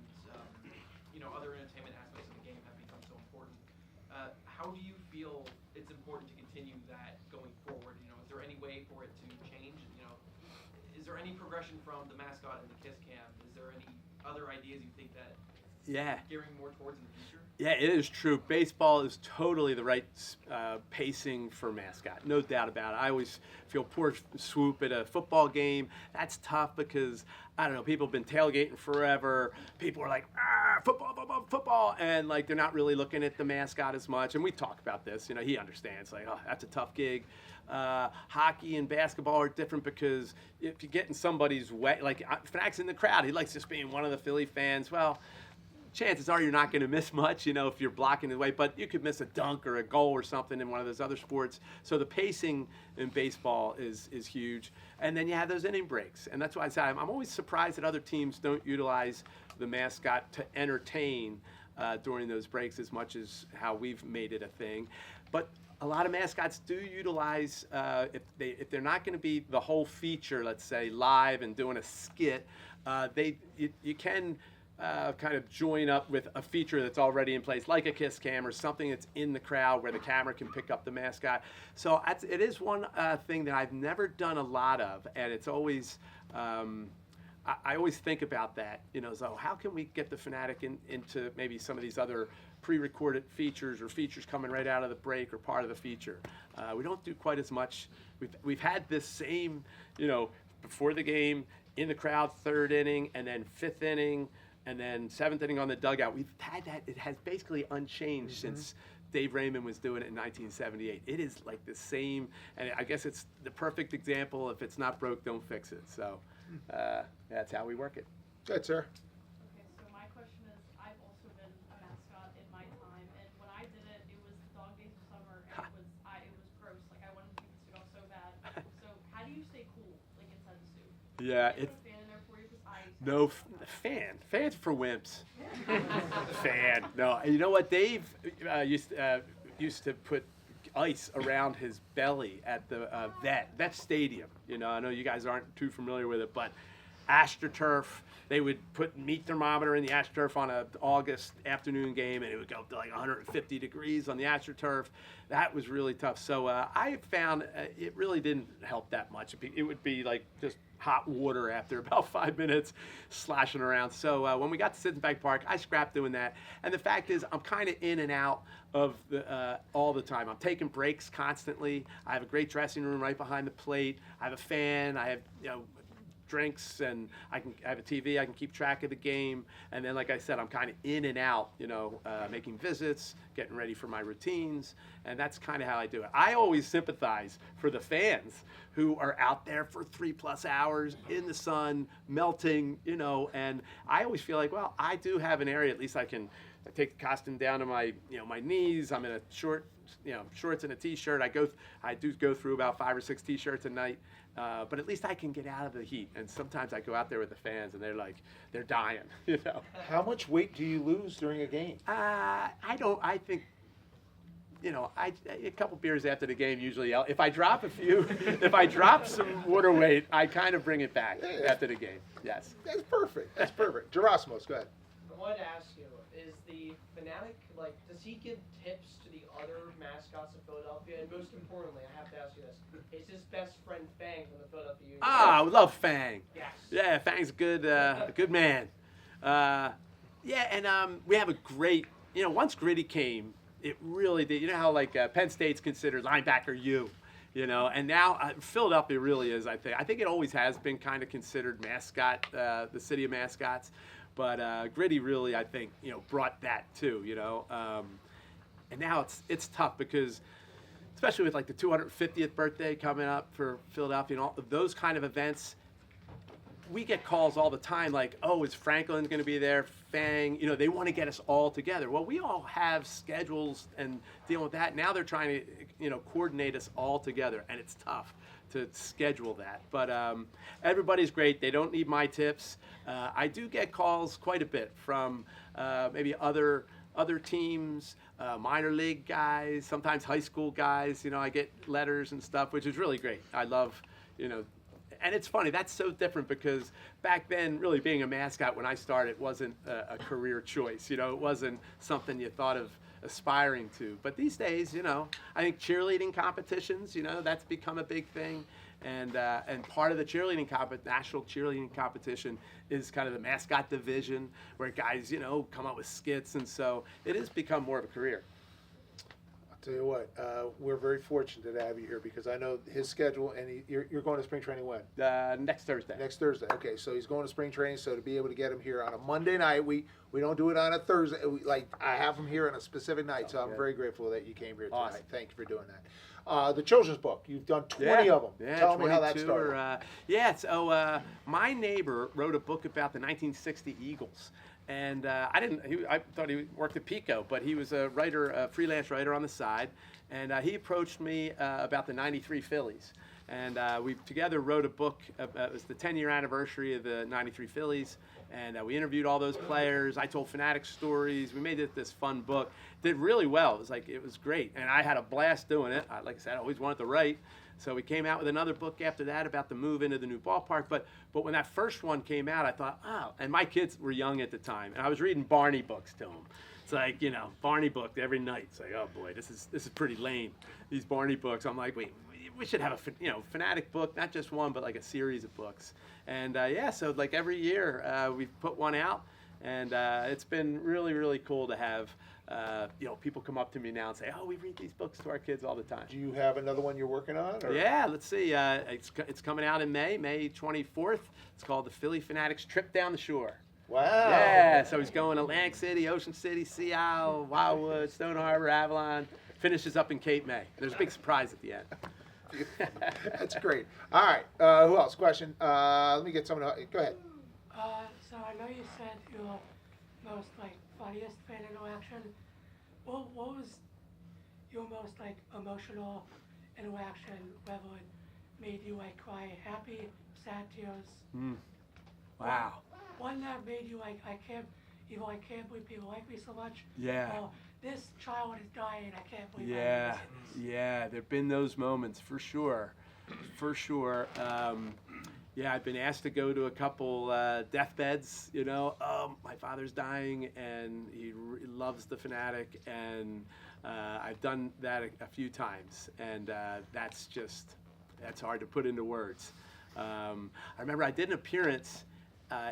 other entertainment aspects of the game have become so important. How do you feel it's important to continue that going forward? Is there any way for it to change? Is there any progression from the mascot and the kiss cam? Is there any other ideas you think that gearing more towards in the future? Yeah, it is true. Baseball is totally the right pacing for mascot, no doubt about it. I always feel poor swoop at a football game. That's tough because, I don't know, people have been tailgating forever. People are like, football, football, football, and like they're not really looking at the mascot as much. And we talk about this. He understands, like, oh, that's a tough gig. Hockey and basketball are different because if you get in somebody's way, like Phanatic's in the crowd, he likes just being one of the Philly fans. Well, chances are you're not going to miss much, if you're blocking the way, but you could miss a dunk or a goal or something in one of those other sports. So the pacing in baseball is huge. And then you have those inning breaks. And that's why I said I'm always surprised that other teams don't utilize the mascot to entertain during those breaks as much as how we've made it a thing. But a lot of mascots do utilize, if they're not going to be the whole feature, let's say, live and doing a skit, you can kind of join up with a feature that's already in place, like a kiss cam or something that's in the crowd where the camera can pick up the mascot. So it is one thing that I've never done a lot of, and it's always, I always think about that, so how can we get the Phanatic into maybe some of these other pre-recorded features or features coming right out of the break or part of the feature. We don't do quite as much. We've had this same, before the game, in the crowd, 3rd inning, and then 5th inning, and then 7th inning on the dugout. We've had that. It has basically unchanged since Dave Raymond was doing it in 1978. It is like the same, and I guess it's the perfect example. If it's not broke, don't fix it. So that's how we work it. Good, sir. Okay, so my question is, I've also been a mascot in my time, and when I did it, it was the dog days of summer, and it was gross. Like I wanted to keep the suit off so bad. So how do you stay cool, like inside the suit? Yeah, Is there a fan in there for you? 'Cause no fan. Fans for wimps. Fan. No, you know what? Dave used to put ice around his belly at the that stadium. You know, I know you guys aren't too familiar with it, but AstroTurf, they would put meat thermometer in the AstroTurf on an August afternoon game, and it would go up to like 150 degrees on the AstroTurf. That was really tough. So I found it really didn't help that much. It would be like just hot water after about 5 minutes slashing around. So when we got to Citizens Bank Park, I scrapped doing that. And the fact is, I'm kind of in and out of the all the time. I'm taking breaks constantly. I have a great dressing room right behind the plate. I have a fan. I have, you know, drinks, and I have a TV. I can keep track of the game. And then, like I said, I'm kind of in and out, you know, making visits, getting ready for my routines, and that's kind of how I do it. I always sympathize for the fans who are out there for 3+ hours in the sun, melting, you know, and I always feel like, well, I do have an area, at least I take the costume down to my, you know, my knees. I'm in a shorts and a t-shirt. I do go through about 5 or 6 t-shirts a night. But at least I can get out of the heat. And sometimes I go out there with the fans, and they're dying, you know. How much weight do you lose during a game? I think, you know, a couple beers after the game usually. If I drop a few, if I drop some water weight, I kind of bring it back after the game. Yes. That's perfect. That's perfect. Gerasimos, go ahead. I wanted to ask you, is the Phanatic, like, does he give tips to the other mascots of Philadelphia? And most importantly, I have to ask you this, is his best friend Fang from the Philadelphia Union? Ah, I love Fang. Yes. Yeah, Fang's a good man. Yeah, and we have a great, you know, once Gritty came, it really did. You know how, like, Penn State's considered linebacker U, you know, and now Philadelphia really is, I think. I think it always has been kind of considered mascot, the city of mascots. But Gritty really, I think, you know, brought that too, you know. And now it's tough because, especially with like the 250th birthday coming up for Philadelphia and all of those kind of events, we get calls all the time like, oh, is Franklin going to be there? Fang, you know, they want to get us all together. Well, we all have schedules and dealing with that. Now they're trying to, you know, coordinate us all together, and it's tough to schedule that. But everybody's great. They don't need my tips. I do get calls quite a bit from maybe other teams, minor league guys, sometimes high school guys. You know, I get letters and stuff, which is really great. I love, you know, and it's funny. That's so different because back then, really being a mascot when I started wasn't a career choice. You know, it wasn't something you thought of aspiring to. But these days, you know, I think cheerleading competitions, you know, that's become a big thing. And part of the cheerleading national cheerleading competition is kind of the mascot division where guys, you know, come up with skits. And so it has become more of a career. I'll tell you what, we're very fortunate to have you here because I know his schedule, and you're going to spring training when? Next Thursday. Next Thursday. Okay, so he's going to spring training. So to be able to get him here on a Monday night, we don't do it on a Thursday. I have him here on a specific night, so I'm very grateful that you came here tonight. Awesome. Thank you for doing that. The children's book, you've done 20 of them. Yeah, Tell me how that started. My neighbor wrote a book about the 1960 Eagles. And I thought he worked at Pico, but he was a writer, a freelance writer on the side. And he approached me about the 93 Phillies. And we together wrote a book. It was the 10-year anniversary of the 93 Phillies. And we interviewed all those players. I told Phanatic stories. We made it this fun book. Did really well. It was great. And I had a blast doing it. Like I said, I always wanted to write. So we came out with another book after that about the move into the new ballpark. But when that first one came out, I thought, oh, and my kids were young at the time. And I was reading Barney books to them. It's like, you know, Barney book every night. It's like, oh boy, this is pretty lame, these Barney books. I'm like, wait, we should have a, you know, Phanatic book, not just one, but like a series of books. And so like every year we've put one out, and it's been really, really cool to have, you know, people come up to me now and say, oh, we read these books to our kids all the time. Do you have another one you're working on? Or? Yeah, let's see. It's coming out in May 24th. It's called The Phillie Phanatic's Trip Down the Shore. Wow. Yeah, so he's going to Atlantic City, Ocean City, Sea Isle, Wildwood, Stone Harbor, Avalon, finishes up in Cape May. There's a big surprise at the end. That's great. All right, who else? Question. Let me get someone else. Go ahead. So I know you said your most funniest fan interaction. What was your most emotional interaction? Whether it made you cry, happy, sad tears? Wow. One that made you I can't believe people like me so much. Yeah. Or this child is dying. I can't believe Yeah, I'm missing this. yeah, there've been those moments for sure, for sure. Yeah, I've been asked to go to a couple deathbeds. You know, my father's dying, and he loves the Phanatic, and I've done that a few times, and that's hard to put into words. I remember I did an appearance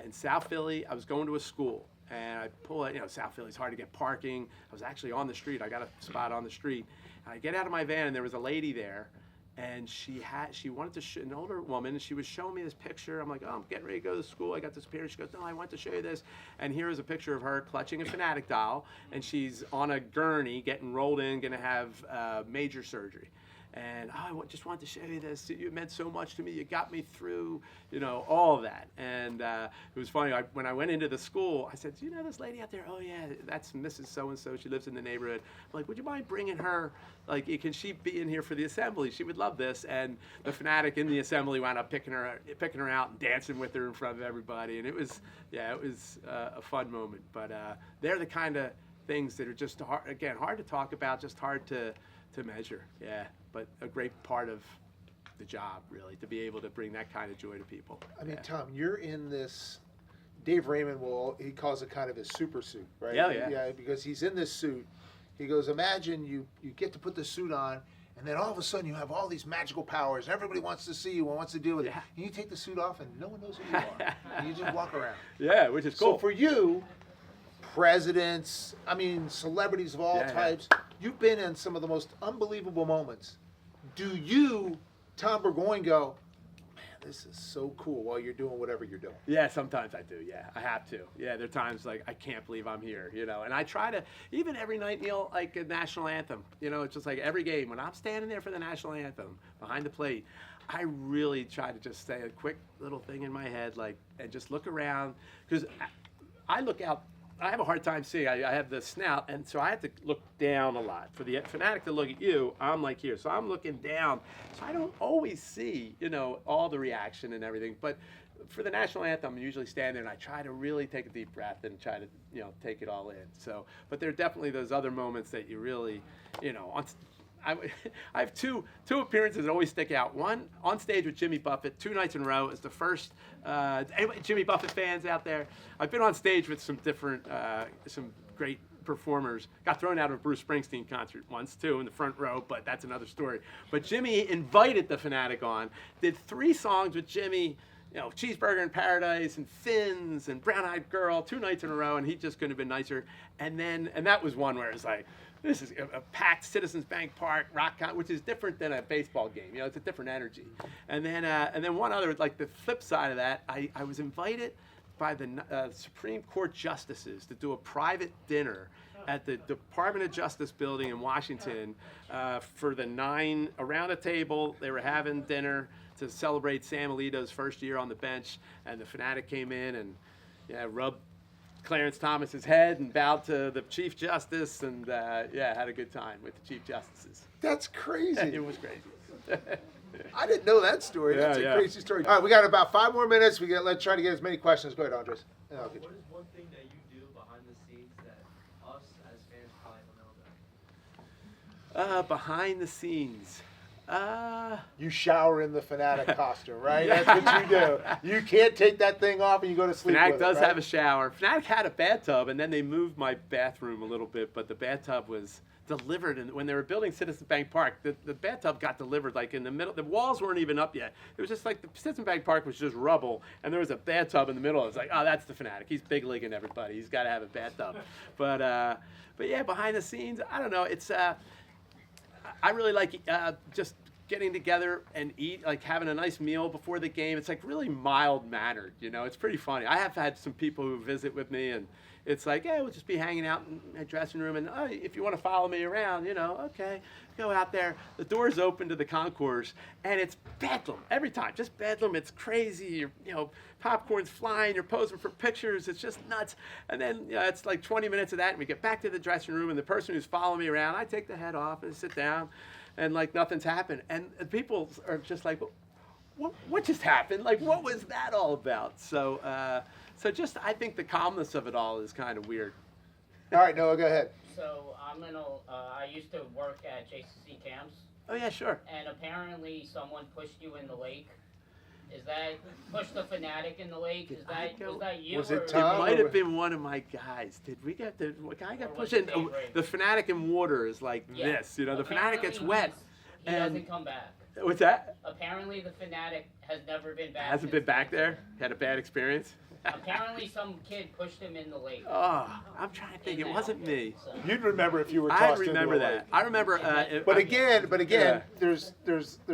in South Philly. I was going to a school. And I pull it, South Philly's hard to get parking. I was actually on the street. I got a spot on the street. And I get out of my van, and there was a lady there, and she wanted to an older woman, and she was showing me this picture. I'm like, oh, I'm getting ready to go to school. I got this appearance. She goes, no, I want to show you this. And here is a picture of her clutching a Phanatic doll, and she's on a gurney getting rolled in, going to have major surgery. And I just wanted to show you this. You meant so much to me. You got me through, all of that. And it was funny. When I went into the school, I said, do you know this lady out there? Oh, yeah, that's Mrs. So-and-so. She lives in the neighborhood. I'm like, would you mind bringing her? Like, can she be in here for the assembly? She would love this. And the Phanatic in the assembly wound up picking her out and dancing with her in front of everybody. And it was a fun moment. But they're the kind of things that are just, hard to talk about, just hard to measure. Yeah. But a great part of the job, really, to be able to bring that kind of joy to people. I mean, Tom, you're in this. Dave Raymond he calls it kind of his super suit, right? Yeah. Yeah, because he's in this suit. He goes, imagine you get to put the suit on, and then all of a sudden you have all these magical powers. Everybody wants to see you and wants to deal with it. And you take the suit off, and no one knows who you are. And you just walk around. Yeah, which is cool. So for you, presidents, celebrities of all types, you've been in some of the most unbelievable moments. Do you, Tom Burgoyne, go, man, this is so cool while you're doing whatever you're doing? Yeah, sometimes I do. Yeah, I have to. Yeah, there are times like I can't believe I'm here, And I try to, even every night, Neil, like a national anthem. It's just like every game when I'm standing there for the national anthem behind the plate, I really try to just say a quick little thing in my head, and just look around, because I look out. I have a hard time seeing. I have the snout, and so I have to look down a lot. For the Phanatic to look at you, I'm like here. So I'm looking down. So I don't always see, all the reaction and everything. But for the national anthem, I usually stand there, and I try to really take a deep breath and try to, take it all in. So, but there are definitely those other moments that you really, I have two appearances that always stick out. One on stage with Jimmy Buffett, 2 nights in a row. Is the first. Anyway, Jimmy Buffett fans out there, I've been on stage with some different, some great performers. Got thrown out of a Bruce Springsteen concert once too in the front row, but that's another story. But Jimmy invited the Phanatic on, did 3 songs with Jimmy. Cheeseburger in Paradise and Fins and Brown Eyed Girl, 2 nights in a row, and he just couldn't have been nicer. And that was one where it was like, this is a packed Citizens Bank Park which is different than a baseball game. It's a different energy. And then one other, like the flip side of that, I was invited by the Supreme Court justices to do a private dinner at the Department of Justice building in Washington for the 9 around a table. They were having dinner to celebrate Sam Alito's first year on the bench, and the Phanatic came in and rubbed Clarence Thomas's head and bowed to the Chief Justice, and had a good time with the Chief Justices. That's crazy. It was crazy. I didn't know that story. That's a crazy story. All right, we got about 5 more minutes. Let's try to get as many questions. Go ahead, Andres. What is one thing that you do behind the scenes that us as fans probably don't know about? Behind the scenes. You shower in the Phanatic costume, right? That's what you do. You can't take that thing off and you go to sleep Phanatic with does it, right? have a shower. Phanatic had a bathtub, and then they moved my bathroom a little bit, but the bathtub was delivered. And when they were building Citizens Bank Park, the bathtub got delivered like in the middle. The walls weren't even up yet. It was just like the Citizens Bank Park was just rubble, and there was a bathtub in the middle. I was like, oh, that's the Phanatic. He's big leaguing everybody. He's got to have a bathtub. But yeah, behind the scenes, I don't know. It's I really like just getting together and eat, like having a nice meal before the game. It's like really mild-mannered, It's pretty funny. I have had some people who visit with me, and it's like, yeah, we'll just be hanging out in my dressing room, and oh, if you want to follow me around, okay. Go out there. The door's open to the concourse, and it's bedlam every time. Just bedlam. It's crazy. Popcorn's flying. You're posing for pictures. It's just nuts. And then it's like 20 minutes of that, and we get back to the dressing room, and the person who's following me around, I take the head off and sit down, and like nothing's happened. And people are just like, what just happened? Like, what was that all about? So just I think the calmness of it all is kind of weird. All right, Noah, go ahead. So I used to work at JCC camps. Oh yeah, sure. And apparently someone pushed you in the lake. Is that push the Phanatic in the lake? Was that you? Was it It Tom? might have been one of my guys. Did we get the guy got Or pushed was in? it Dave Ray? The Phanatic in water is like Yeah. this. You know, the Phanatic Apparently gets wet. He doesn't come back. What's that? Apparently the Phanatic has never been back. Hasn't been back there. Had a bad experience. Apparently some kid pushed him in the lake. Oh, I'm trying to think. It wasn't me. You'd remember if you were I tossed remember into a that. lake. I remember. But again, Yeah. there's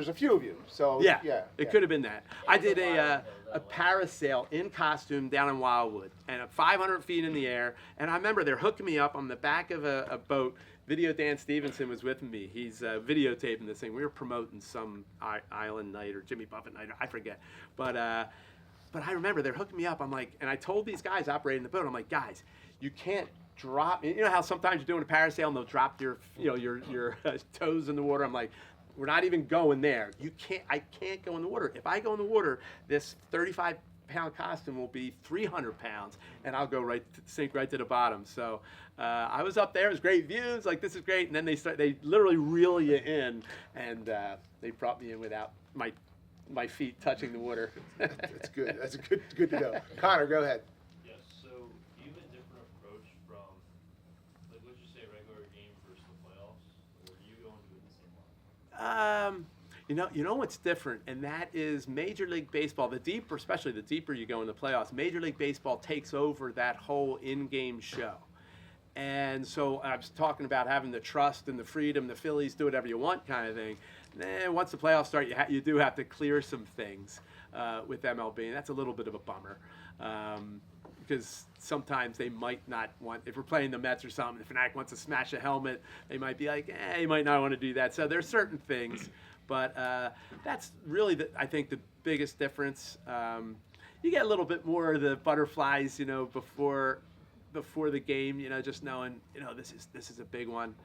a few of you. So Yeah, yeah. it could have been that. I did a parasail in costume down in Wildwood, and 500 feet in the air. And I remember they're hooking me up on the back of a boat. Video Dan Stevenson was with me. He's videotaping this thing. We were promoting some island night or Jimmy Buffett night. I forget. But I remember they're hooking me up. I'm like, and I told these guys operating the boat, I'm like, guys, you can't drop. You know how sometimes you're doing a parasail and they'll drop your toes in the water. I'm like, we're not even going there. I can't go in the water. If I go in the water, this 35-pound costume will be 300 pounds, and I'll go sink right to the bottom. So I was up there. It was great views. Like, this is great. And then they literally reel you in, and they brought me in without my feet touching the water. That's good. That's good to know. Connor, go ahead. Yes. So do you have a different approach from, like, would you say regular game versus the playoffs, or do you go into it the same way? You know what's different, and that is Major League Baseball. The deeper, especially the deeper you go in the playoffs, Major League Baseball takes over that whole in-game show. And so I was talking about having the trust and the freedom, the Phillies do whatever you want kind of thing. Once the playoffs start, you do have to clear some things with MLB, and that's a little bit of a bummer. Because sometimes they might not want, if we're playing the Mets or something, if Phanatic wants to smash a helmet, they might be like, you might not want to do that. So there's certain things, but that's really, I think, the biggest difference. You get a little bit more of the butterflies, before the game, just knowing, this is a big one.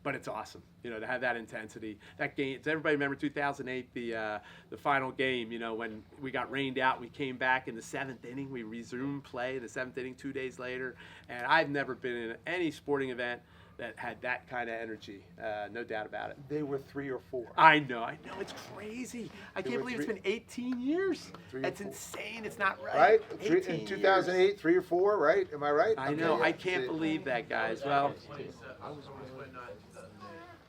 But it's awesome, to have that intensity. That game, does everybody remember 2008, the final game, when we got rained out, we came back in the 7th inning, we resumed play in the 7th inning 2 days later, and I've never been in any sporting event that had that kind of energy, no doubt about it. They were 3 or 4. I know, it's crazy. I can't believe it's been 18 years. 3 or That's 4. insane, it's not right. Right? In 2008, 3 or 4, right? Am I right? I know, Okay, I can't believe that, guys. Well, I was born in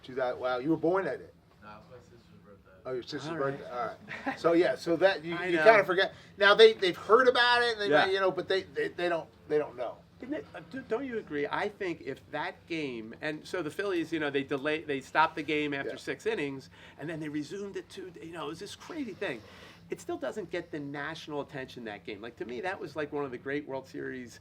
2008. Wow, you were born that day. No, it was my sister's birthday. Oh, your sister's All birthday. All right. So yeah, so that you know. kind of forget. Now they've heard about it, and Yeah. but they don't know. Isn't it, don't you agree? I think if that game, and so the Phillies, they stopped the game after 6 innings, and then they resumed it it was this crazy thing. It still doesn't get the national attention, that game. Like, to me, that was like one of the great World Series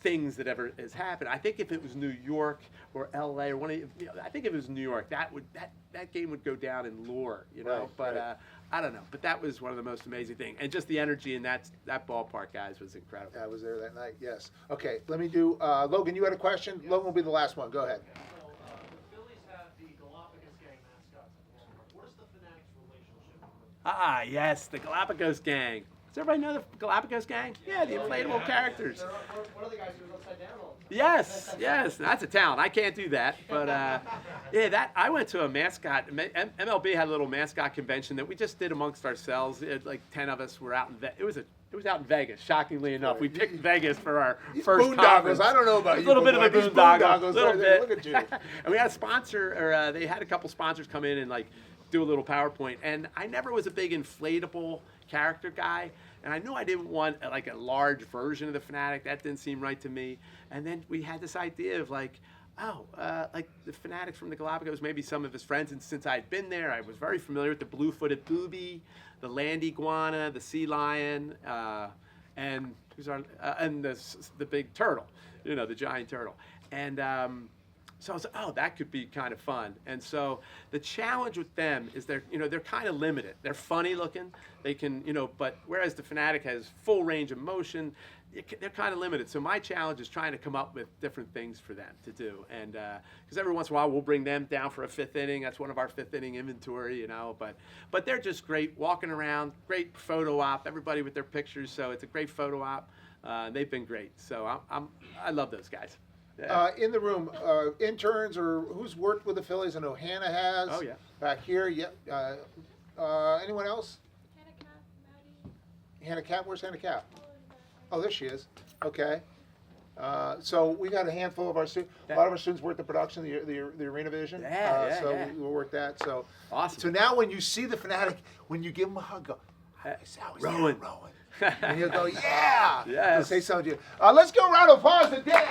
things that ever has happened. I think if it was New York or LA or I think if it was New York, that game would go down in lore, Right, But right. I don't know. But that was one of the most amazing things, and just the energy in that ballpark, guys, was incredible. I was there that night. Yes. Okay. Let me do. Logan, you had a question. Logan will be the last one. Go ahead. So, the Phillies have the Galapagos gang mascots at Walmart. What is the Phanatic's relationship with Yes, the Galapagos gang. Does everybody know the Galapagos gang? Yeah, the inflatable characters. One of the guys who was upside down all the time. Yes, that's a talent. I can't do that, but I went to a mascot. MLB had a little mascot convention that we just did amongst ourselves. Like 10 of us were out in it was out in Vegas. Shockingly enough, we picked Vegas for our first Boondoggles. conference. I don't know about you. A little bit of a these boondoggle, little right there, bit. Look at you. And we had a sponsor, or they had a couple sponsors come in and do a little PowerPoint. And I never was a big inflatable character guy, and I knew I didn't want a large version of the Phanatic. That didn't seem right to me. And then we had this idea of the Phanatic from the Galapagos, maybe some of his friends, and since I'd been there, I was very familiar with the blue-footed booby, the land iguana, the sea lion, and the big turtle, the giant turtle. And so I was like, that could be kind of fun. And so the challenge with them is they're kind of limited. They're funny looking. They can, but whereas the Phanatic has full range of motion, they're kind of limited. So my challenge is trying to come up with different things for them to do. And because every once in a while we'll bring them down for a 5th inning. That's one of our 5th inning inventory, But they're just great walking around, great photo op, everybody with their pictures. So it's a great photo op. They've been great. So I love those guys. In the room, interns or who's worked with the Phillies? I know Hannah has. Oh, yeah. Back here, yep. Anyone else? Hannah Cap, where's Hannah Cap? Oh, there she is. Okay. So we got a handful of our students. A lot of our students work the production, the arena vision. So we'll work that. So awesome. So now when you see the Phanatic, when you give them a hug, go, "Hi, Rowan." And he'll go, yeah. Yes. He'll say something to you. Let's go around of applause to Dan.